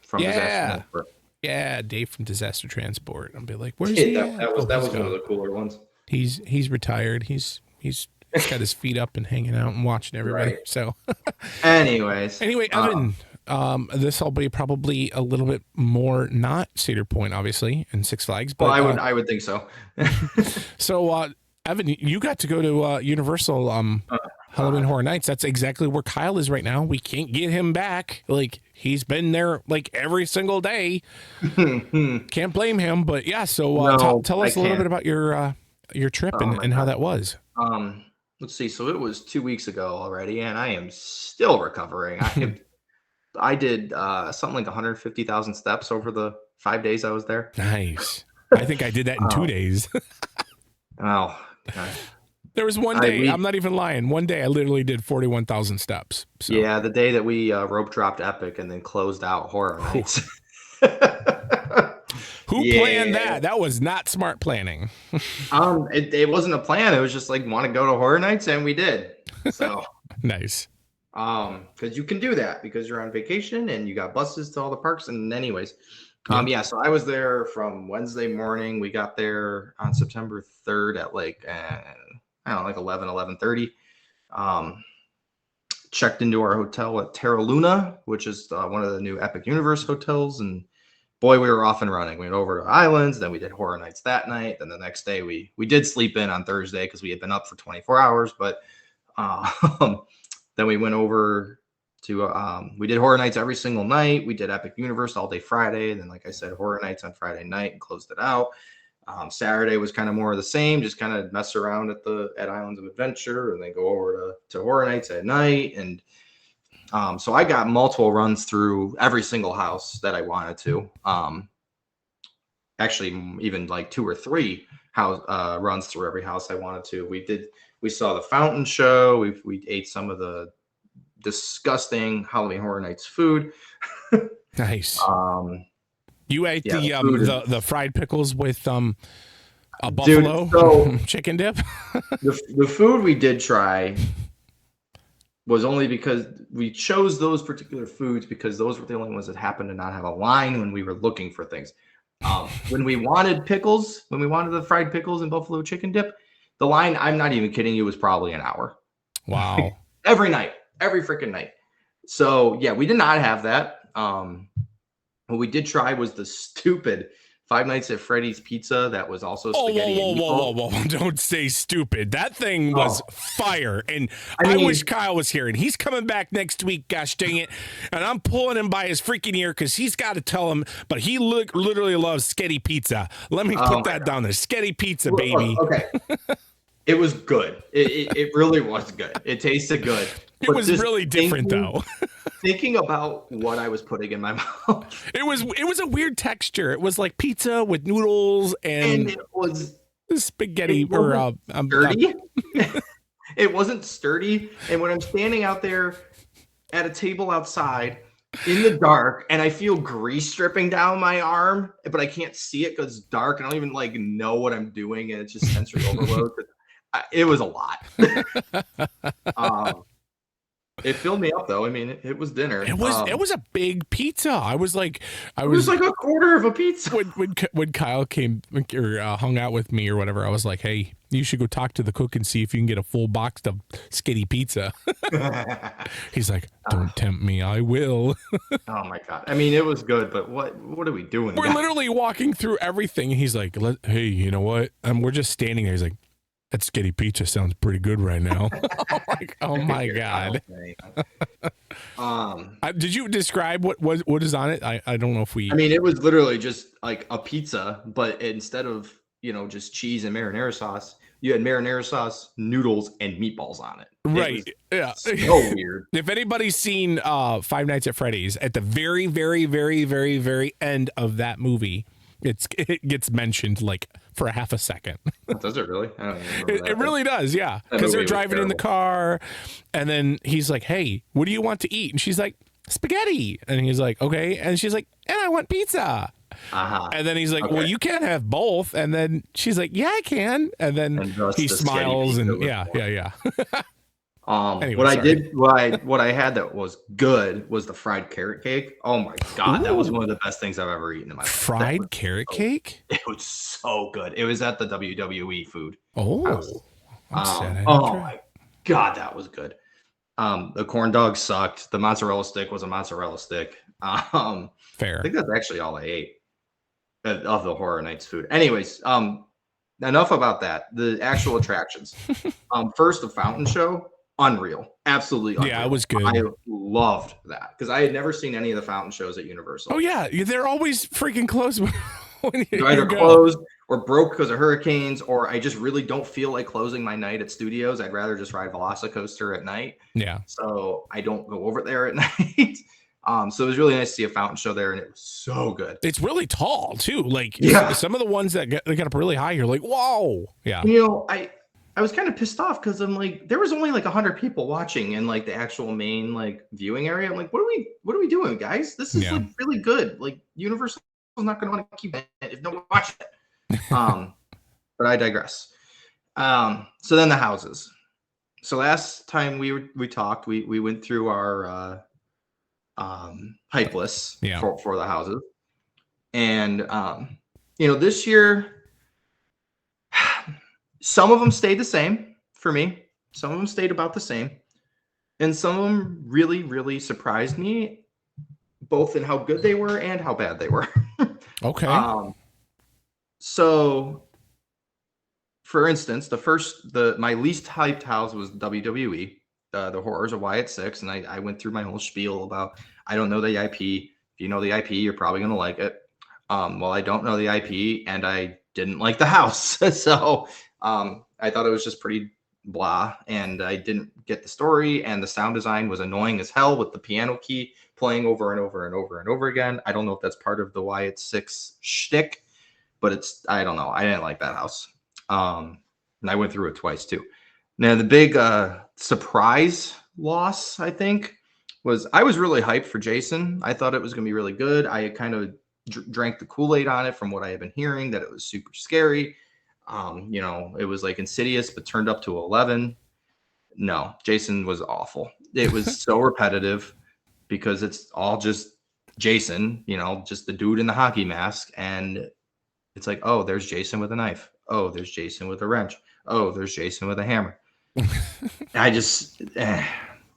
S3: from Disaster Transport.
S2: Yeah, Dave from Disaster Transport. I'll be like, where's
S3: Yeah,
S2: he at?
S3: that was one of the cooler ones.
S2: He's retired. He's got his feet up and hanging out and watching everybody.
S3: Right.
S2: So,
S3: anyway,
S2: Evan, this will be probably a little bit more not Cedar Point, obviously, and Six Flags. But
S3: I would think so.
S2: So, Evan, you got to go to Universal Halloween Horror Nights. That's exactly where Kyle is right now. We can't get him back. Like, he's been there like every single day. Can't blame him. But yeah, so
S3: No,
S2: tell us a little bit about your trip and how that was.
S3: Let's see. So it was 2 weeks ago already, and I am still recovering. I did something like 150,000 steps over the 5 days I was there.
S2: Nice. I think I did that in 2 days.
S3: Oh, God.
S2: There was one day, I'm not even lying. One day I literally did 41,000 steps. So.
S3: Yeah, the day that we rope dropped Epic and then closed out Horror Nights.
S2: Who planned that? That was not smart planning.
S3: It wasn't a plan. It was just like, want to go to Horror Nights, and we did. So
S2: nice.
S3: Because you can do that because you're on vacation and you got buses to all the parks. And anyways, so I was there from Wednesday morning. We got there on September 3rd at like 11:30. Checked into our hotel at Terra Luna, which is one of the new Epic Universe hotels, and boy, we were off and running. We went over to Islands, then we did Horror Nights that night. Then the next day we did sleep in on Thursday because we had been up for 24 hours. But then we went over to we did Horror Nights every single night. We did Epic Universe all day Friday. And then, like I said, Horror Nights on Friday night and closed it out. Saturday was kind of more of the same, just kind of mess around at Islands of Adventure and then go over to Horror Nights at night. And so I got multiple runs through every single house that I wanted to. Actually, even like 2 or 3 runs through every house I wanted to. We saw the fountain show. We ate some of the disgusting Halloween Horror Nights food.
S2: Nice. You ate the fried pickles with a buffalo chicken dip.
S3: the food we did try was only because we chose those particular foods because those were the only ones that happened to not have a line when we were looking for things. When we wanted pickles, when we wanted the fried pickles and buffalo chicken dip, the line, I'm not even kidding you, was probably an hour.
S2: Wow.
S3: Every night, every freaking night. So yeah, we did not have that. What we did try was the stupid Five Nights at Freddy's pizza that was also spaghetti and meatballs.
S2: Whoa. Don't say stupid. That thing was fire. And I wish Kyle was here. And he's coming back next week, gosh dang it. And I'm pulling him by his freaking ear because he's got to tell him. But he literally loves Sketty Pizza. Let me put that down there. Sketty Pizza, baby.
S3: Okay. It was good. It really was good. It tasted good.
S2: It was really different, though.
S3: Thinking about what I was putting in my mouth,
S2: it was a weird texture. It was like pizza with noodles and
S3: it was
S2: spaghetti
S3: sturdy. It wasn't sturdy. And when I'm standing out there at a table outside in the dark, and I feel grease dripping down my arm, but I can't see it because it's dark, and I don't even know what I'm doing, and it's just sensory overload. It was a lot. It filled me up though. I mean, it was dinner.
S2: It was a big pizza. It was like
S3: a quarter of a pizza.
S2: When Kyle came or hung out with me or whatever, I was like, hey, you should go talk to the cook and see if you can get a full box of Skitty pizza. He's like, don't tempt me, I will.
S3: Oh my God. I mean, it was good, but what are we doing?
S2: We're literally walking through everything. He's like, hey, you know what? And we're just standing there. He's like, that Skitty pizza sounds pretty good right now. I'm like, oh my God. Did you describe what is on it? I don't know if we.
S3: I mean, it was literally just like a pizza, but instead of just cheese and marinara sauce, you had marinara sauce, noodles, and meatballs on it.
S2: Right. Yeah.
S3: So weird.
S2: If anybody's seen Five Nights at Freddy's, at the very, very, very, very, very end of that movie, It gets mentioned like for a half a second.
S3: Does it really? I don't even remember
S2: It
S3: that.
S2: really does, yeah. Because they're driving in the car, and then he's like, "Hey, what do you want to eat?" And she's like, "Spaghetti." And he's like, "Okay." And she's like, "And I want pizza."
S3: Uh-huh.
S2: And then he's like, "Well, you can't have both." And then she's like, "Yeah, I can." And then he smiles, and yeah. Anyway,
S3: what I had that was good was the fried carrot cake. Oh my God, that was one of the best things I've ever eaten in my life.
S2: Fried carrot cake?
S3: It was so good. It was at the WWE food.
S2: Oh,
S3: my God, that was good. The corn dog sucked. The mozzarella stick was a mozzarella stick.
S2: Fair.
S3: I think that's actually all I ate of the Horror Nights food. Anyways, enough about that. The actual attractions. First, the fountain show. Unreal. Absolutely unreal.
S2: Yeah, it was good.
S3: I loved that because I had never seen any of the fountain shows at Universal.
S2: Oh, yeah. They're always freaking closed when you
S3: either closed or broke because of hurricanes, or I just really don't feel like closing my night at studios. I'd rather just ride Velocicoaster at night.
S2: Yeah.
S3: So I don't go over there at night. So it was really nice to see a fountain show there, and it was so good.
S2: It's really tall, too. Like, some of the ones that got up really high, you're like, whoa. Yeah.
S3: I was kind of pissed off because I'm like, there was only like 100 people watching in like the actual main like viewing area. I'm like, what are we doing, guys? This is like really good. Like Universal is not going to want to keep it if no one watches it. But I digress. So then the houses. So last time we talked, we went through our hype lists for the houses, and this year. Some of them stayed the same for me. Some of them stayed about the same. And some of them really, really surprised me, both in how good they were and how bad they were.
S2: Okay.
S3: So, for instance, my least hyped house was WWE, the Horrors of Wyatt 6. And I went through my whole spiel about, I don't know the IP. If you know the IP, you're probably going to like it. Well, I don't know the IP, and I didn't like the house. So, I thought it was just pretty blah, and I didn't get the story, and the sound design was annoying as hell with the piano key playing over and over and over and over again. I don't know if that's part of the Wyatt 6 shtick, but I don't know. I didn't like that house. And I went through it twice too. Now the big surprise loss, I think, was I was really hyped for Jason. I thought it was going to be really good. I had kind of drank the Kool-Aid on it from what I had been hearing, that it was super scary. It was like Insidious, but turned up to 11. No, Jason was awful. It was so repetitive because it's all just Jason, just the dude in the hockey mask. And it's like, oh, there's Jason with a knife. Oh, there's Jason with a wrench. Oh, there's Jason with a hammer.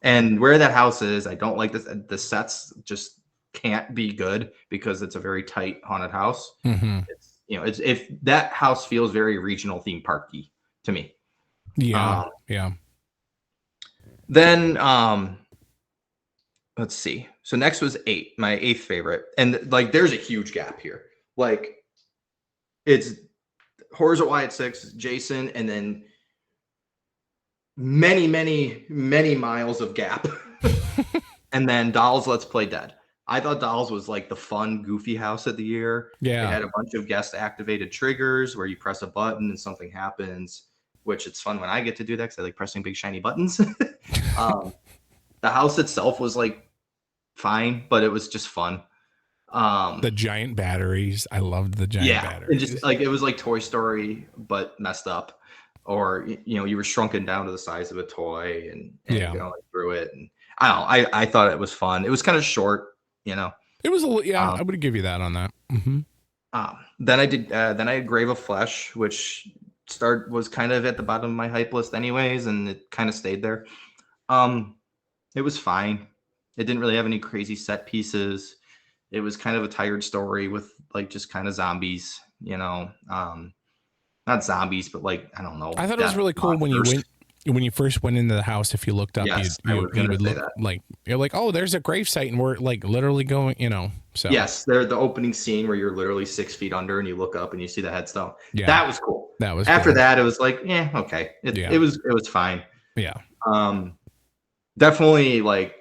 S3: And where that house is, I don't like this. The sets just can't be good because it's a very tight haunted house.
S2: Mm-hmm.
S3: It's if that house feels very regional theme parky to me.
S2: Yeah.
S3: Then let's see. So next was 8, my 8th favorite. And like there's a huge gap here. Like it's Horrors at Wyatt 6, Jason, and then many, many, many miles of gap. And then Dolls Let's Play Dead. I thought Dolls was like the fun, goofy house of the year.
S2: Yeah.
S3: It had a bunch of guest activated triggers where you press a button and something happens, which it's fun when I get to do that because I like pressing big shiny buttons. The house itself was like fine, but it was just fun.
S2: The giant batteries. I loved the giant batteries.
S3: It just like it was like Toy Story, but messed up. Or you were shrunken down to the size of a toy and going through it. And I don't know. I thought it was fun. It was kind of short.
S2: It was I would give you that on that. Mm-hmm.
S3: Then I had Grave of Flesh, which was kind of at the bottom of my hype list anyways, and it kind of stayed there. It was fine. It didn't really have any crazy set pieces. It was kind of a tired story with like just kind of zombies, not zombies, but like, I don't know.
S2: I thought it was really cool when you first went into the house. If you looked up, you would look like you're like, oh, there's a gravesite, and we're like literally going, So
S3: yes, they're the opening scene where you're literally 6 feet under, and you look up and you see the headstone.
S2: Yeah,
S3: that was cool.
S2: That was
S3: after that. It was like, okay, it was fine.
S2: Yeah,
S3: definitely like.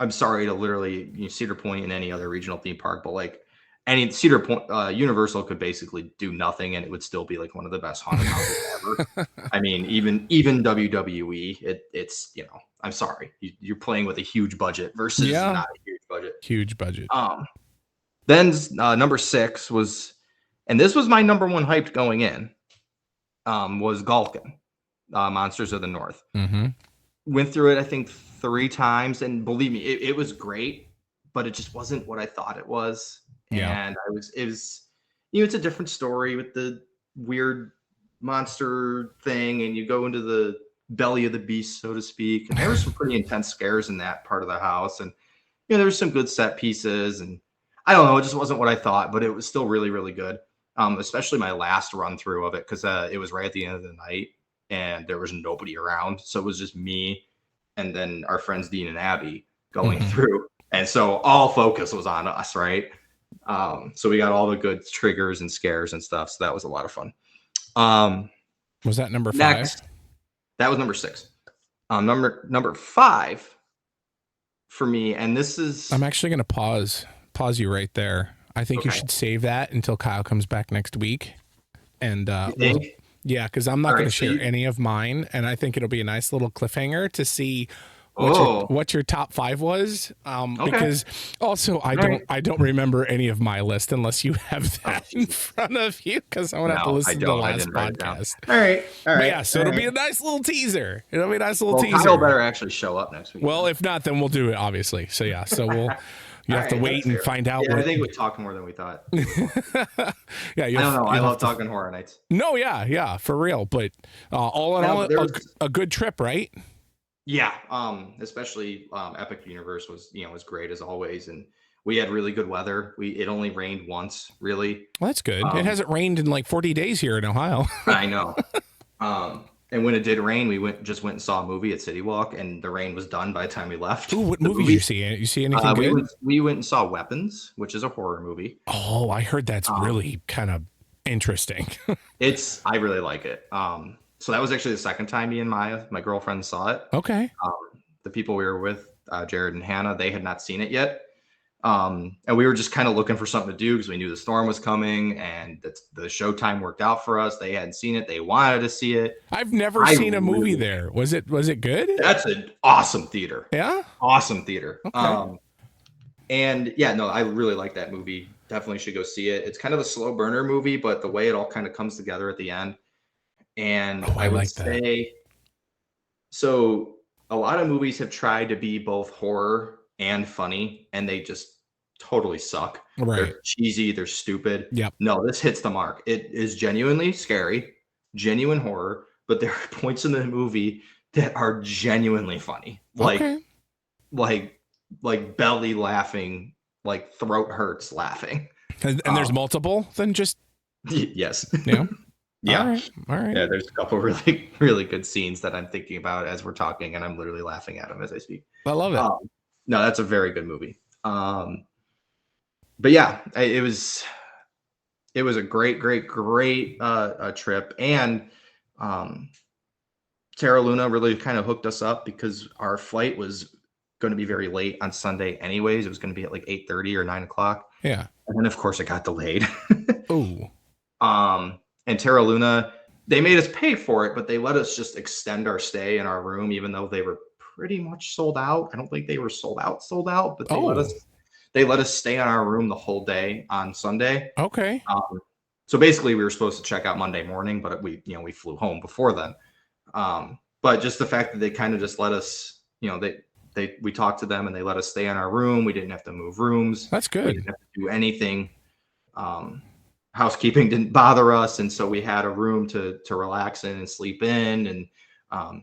S3: I'm sorry to literally Cedar Point and any other regional theme park, but like any Cedar Point, Universal could basically do nothing, and it would still be like one of the best haunted houses ever. I mean, even WWE, it's I'm sorry, you're playing with a huge budget versus not a huge budget.
S2: Huge budget.
S3: Then number 6 was, and this was my number 1 hyped going in, was Gulkin, Monsters of the North.
S2: Mm-hmm.
S3: Went through it, I think, 3 times, and believe me, it was great, but it just wasn't what I thought it was.
S2: Yeah.
S3: And it was, it's a different story with the weird monster thing, and you go into the belly of the beast, so to speak. And there were some pretty intense scares in that part of the house, and there were some good set pieces, and I don't know, it just wasn't what I thought, but it was still really, really good. Especially my last run through of it, because it was right at the end of the night, and there was nobody around, so it was just me and then our friends Dean and Abby going through, and so all focus was on us, right? So we got all the good triggers and scares and stuff, so that was a lot of fun.
S2: Was that number 5?
S3: Next, that was number 6. Number 5 for me, and this is,
S2: I'm actually going to pause you right there. I think you should save that until Kyle comes back next week. And yeah, because I'm not going to share any of mine, and I think it'll be a nice little cliffhanger to see what your top 5 was. Because also I don't remember any of my list unless you have that in front of you, because I'm gonna have to listen to the last podcast.
S3: All right.
S2: But yeah, so it'll be a nice little teaser. It'll be a nice little teaser.
S3: Kyle better actually show up next week.
S2: Well, if not, then we'll do it, obviously. So yeah, so we'll. You have to wait and find out.
S3: Yeah, I think we talked more than we thought.
S2: Yeah,
S3: I don't know. I love talking horror nights.
S2: No, yeah, for real. But all in all, a good trip, right?
S3: Yeah, especially Epic Universe was great as always, and we had really good weather. It only rained once, really.
S2: Well, that's good. It hasn't rained in like 40 days here in Ohio.
S3: I know. And when it did rain, we went and saw a movie at City Walk, and the rain was done by the time we left.
S2: Ooh, what movie did you see? You see anything good?
S3: We went and saw Weapons, which is a horror movie.
S2: Oh, I heard that's really kind of interesting.
S3: I really like it. So that was actually the second time me and my girlfriend saw it. Okay. The people we were with, Jared and Hannah, they had not seen it yet. And we were just kind of looking for something to do because we knew the storm was coming, and the showtime worked out for us. They hadn't seen it. They wanted to see it.
S2: I've never seen a movie there. Was it good?
S3: That's an awesome theater.
S2: Yeah.
S3: Awesome theater.
S2: Okay.
S3: And yeah, no, I really like that movie. Definitely should go see it. It's kind of a slow burner movie, but the way it all kind of comes together at the end. And I would say, so a lot of movies have tried to be both horror and funny, and they just totally suck.
S2: Right.
S3: They're cheesy, they're stupid.
S2: Yep.
S3: No, this hits the mark. It is genuinely scary, genuine horror, but there are points in the movie that are genuinely funny. Like belly laughing, like throat hurts laughing.
S2: And there's multiple than just
S3: yes.
S2: Yeah.
S3: Yeah.
S2: All right.
S3: Yeah, there's a couple really, really good scenes that I'm thinking about as we're talking, and I'm literally laughing at them as I speak.
S2: I love it.
S3: No, that's a very good movie. But yeah, it was a great trip, and Terra Luna really kind of hooked us up because our flight was going to be very late on Sunday anyways. It was going to be at like 8:30 or 9 o'clock.
S2: Yeah.
S3: And then of course it got delayed.
S2: Ooh.
S3: And Terra Luna, they made us pay for it, but they let us just extend our stay in our room, even though they were pretty much sold out. I don't think they were sold out, but they let us stay in our room the whole day on Sunday.
S2: Okay.
S3: So basically we were supposed to check out Monday morning, but we flew home before then. But just the fact that they kind of just let us, we talked to them and they let us stay in our room. We didn't have to move rooms.
S2: That's good.
S3: We didn't have to do anything. Housekeeping didn't bother us, and so we had a room to relax in and sleep in. And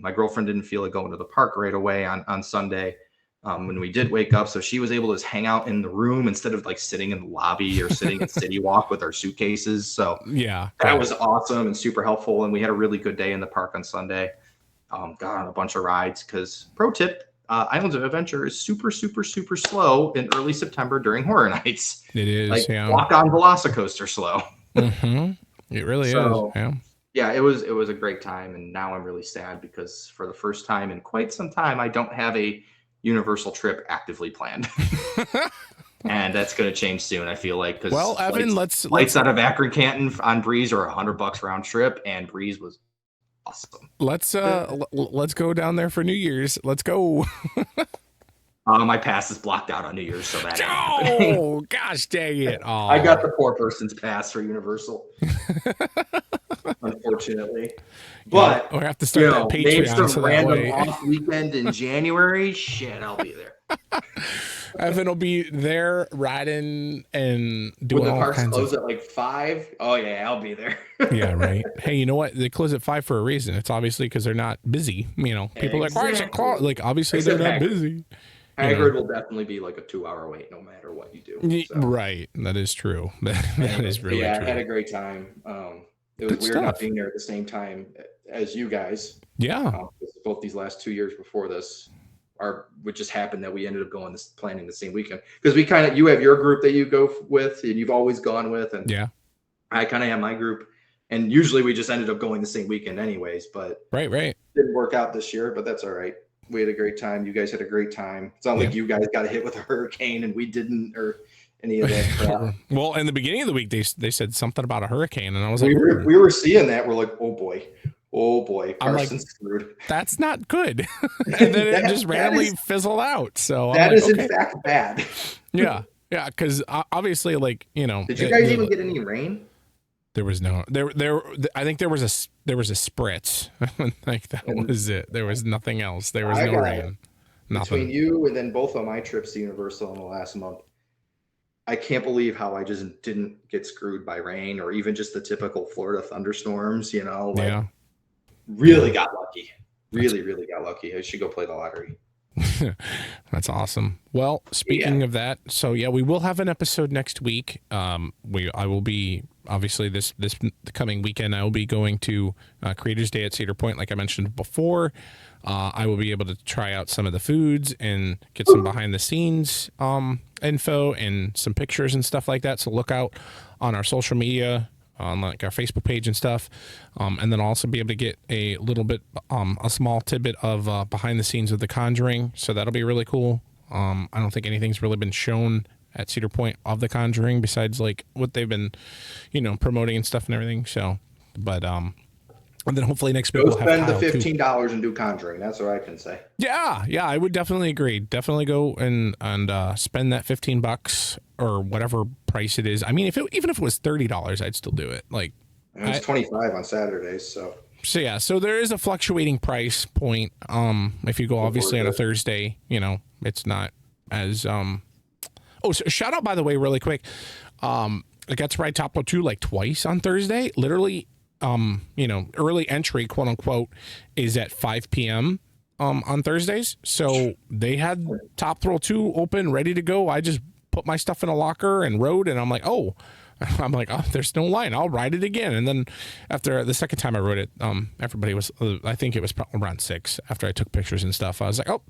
S3: my girlfriend didn't feel like going to the park right away on Sunday when we did wake up, so she was able to just hang out in the room instead of like sitting in the lobby or sitting in City Walk with our suitcases. So
S2: yeah,
S3: that was awesome and super helpful, and we had a really good day in the park on Sunday. Got on a bunch of rides because, pro tip, Islands of Adventure is super, super, super slow in early September during horror nights.
S2: It is,
S3: like
S2: yeah.
S3: Walk on Velocicoaster slow.
S2: Mm-hmm. It really is. Yeah.
S3: Yeah, it was a great time, and now I'm really sad because for the first time in quite some time, I don't have a Universal trip actively planned. and that's going to change soon. I feel like because
S2: Well, Evan, let's
S3: flights out of Akron Canton on Breeze are $100 round trip, and Breeze was awesome.
S2: let's go down there for New Year's. Let's go.
S3: My pass is blocked out on New Year's, so that ain't happening.
S2: Oh gosh, dang it! Oh.
S3: I got the poor person's pass for Universal, unfortunately. But
S2: we have to start that Patreon.
S3: Maybe some
S2: so
S3: random off weekend in January. Shit, I'll be there.
S2: Evan will be there riding and doing
S3: When the
S2: all
S3: parks
S2: kinds
S3: close
S2: of.
S3: at like 5. Oh yeah, I'll be there.
S2: Yeah, right. Hey, you know what? They close at 5 for a reason. It's obviously because they're not busy. You know, people are like, why is it closed? Like, obviously
S3: Except
S2: they're not
S3: Hagrid.
S2: busy.
S3: Hagrid will definitely be like a 2-hour wait, no matter what you do. So.
S2: Right. That is true. That is really true.
S3: I had a great time. It was
S2: Good
S3: weird not
S2: stuff.
S3: being there at the same time as you guys.
S2: Yeah.
S3: Both these last 2 years before this would just happen that we ended up planning the same weekend because you have your group that you go with and you've always gone with, and
S2: Yeah.
S3: I kind of have my group, and usually we just ended up going the same weekend anyways. But
S2: Right.
S3: didn't work out this year, but that's all right. We had a great time. You guys had a great time. It's not like you guys got hit with a hurricane and we didn't, or any of that crap.
S2: Well, in the beginning of the week, they said something about a hurricane, and I was like,
S3: we were seeing that. We're like, oh boy, Carson's screwed.
S2: That's not good. And then it just randomly fizzled out. So
S3: that is in fact bad.
S2: Yeah, because obviously, like, you know,
S3: did you guys even get any rain?
S2: There was no there. I think there was a spritz. Like that was it. There was nothing else. There was no rain. Nothing.
S3: Between you and then both of my trips to Universal in the last month, I can't believe how I just didn't get screwed by rain or even just the typical Florida thunderstorms. You know, really got lucky. Really got lucky. I should go play the lottery.
S2: That's awesome. Well, speaking of that, so we will have an episode next week. I will be obviously this coming weekend. I will be going to Creators Day at Cedar Point, like I mentioned before. I will be able to try out some of the foods and get some behind the scenes info and some pictures and stuff like that. So look out on our social media, on like our Facebook page and stuff, and then also be able to get a little bit, a small tidbit of behind the scenes of The Conjuring. So that'll be really cool. I don't think anything's really been shown at Cedar Point of The Conjuring besides like what they've been, promoting and stuff and everything. So, but and then hopefully next week
S3: go
S2: we'll
S3: spend
S2: have
S3: the $15 and do Conjuring. That's what I can say.
S2: Yeah, I would definitely agree. Definitely go and spend that $15 or whatever price it is. I mean, even if it was $30, I'd still do it. Like,
S3: and it's 25 on Saturdays, so.
S2: So there is a fluctuating price point. If you go obviously on a Thursday, it's not as Oh, so shout out by the way, really quick. I got to ride Top Low 2 like twice on Thursday. Literally. Early entry, quote unquote, is at 5 p.m. On Thursdays. So they had Top Thrill 2 open, ready to go. I just put my stuff in a locker and rode, and I'm like, oh, there's no line. I'll ride it again. And then after the second time I rode it, everybody was, I think it was around 6 after I took pictures and stuff. I was like, oh,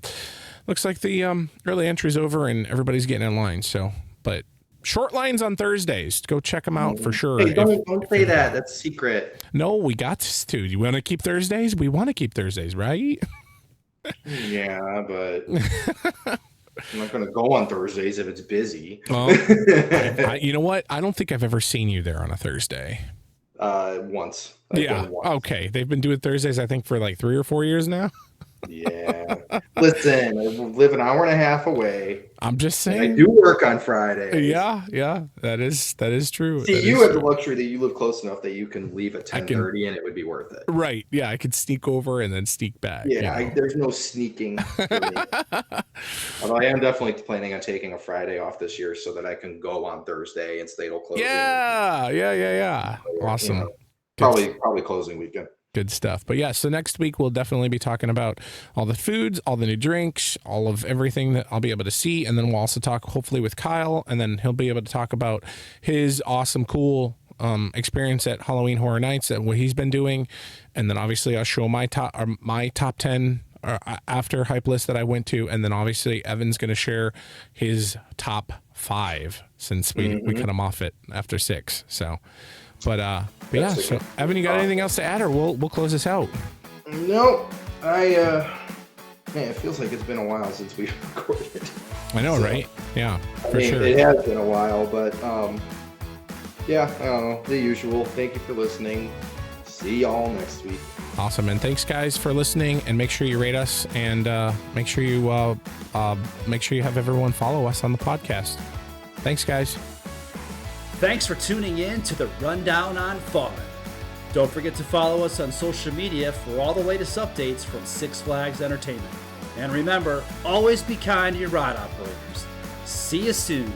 S2: looks like the early entry's over and everybody's getting in line. So, but short lines on Thursdays. Go check them out for sure.
S3: Hey, don't say that. That's secret.
S2: No, we got to. You want to keep Thursdays? We want to keep Thursdays, right?
S3: Yeah, but I'm not going to go on Thursdays if it's busy.
S2: Well, you know what? I don't think I've ever seen you there on a Thursday.
S3: Once.
S2: Yeah. Okay. They've been doing Thursdays, I think, for like 3 or 4 years now.
S3: Yeah. Listen, I live an hour and a half away.
S2: I'm just saying.
S3: I do work on Friday.
S2: Yeah. That is true.
S3: See, you have the luxury that you live close enough that you can leave at 10:30 and it would be worth it.
S2: Right. Yeah. I could sneak over and then sneak back.
S3: Yeah. There's no sneaking. Although I am definitely planning on taking a Friday off this year so that I can go on Thursday and stay till closing.
S2: Yeah. Awesome.
S3: Probably closing weekend.
S2: Good stuff. But yeah, so next week we'll definitely be talking about all the foods, all the new drinks, all of everything that I'll be able to see. And then we'll also talk hopefully with Kyle, and then he'll be able to talk about his awesome, cool experience at Halloween Horror Nights and what he's been doing. And then obviously I'll show my top 10 after hype list that I went to. And then obviously Evan's going to share his top 5 since we cut him off after 6. So, but yeah, so Evan, you got anything else to add, or we'll close this out?
S3: No, man, it feels like it's been a while since we recorded.
S2: I know,
S3: So,
S2: right? Yeah,
S3: I
S2: for
S3: mean,
S2: sure.
S3: it has been a while, but yeah, I don't know, the usual. Thank you for listening. See y'all next week.
S2: Awesome, and thanks guys for listening. And make sure you rate us, and make sure you have everyone follow us on the podcast. Thanks, guys.
S1: Thanks for tuning in to the Rundown on Fun. Don't forget to follow us on social media for all the latest updates from Six Flags Entertainment. And remember, always be kind to your ride operators. See you soon.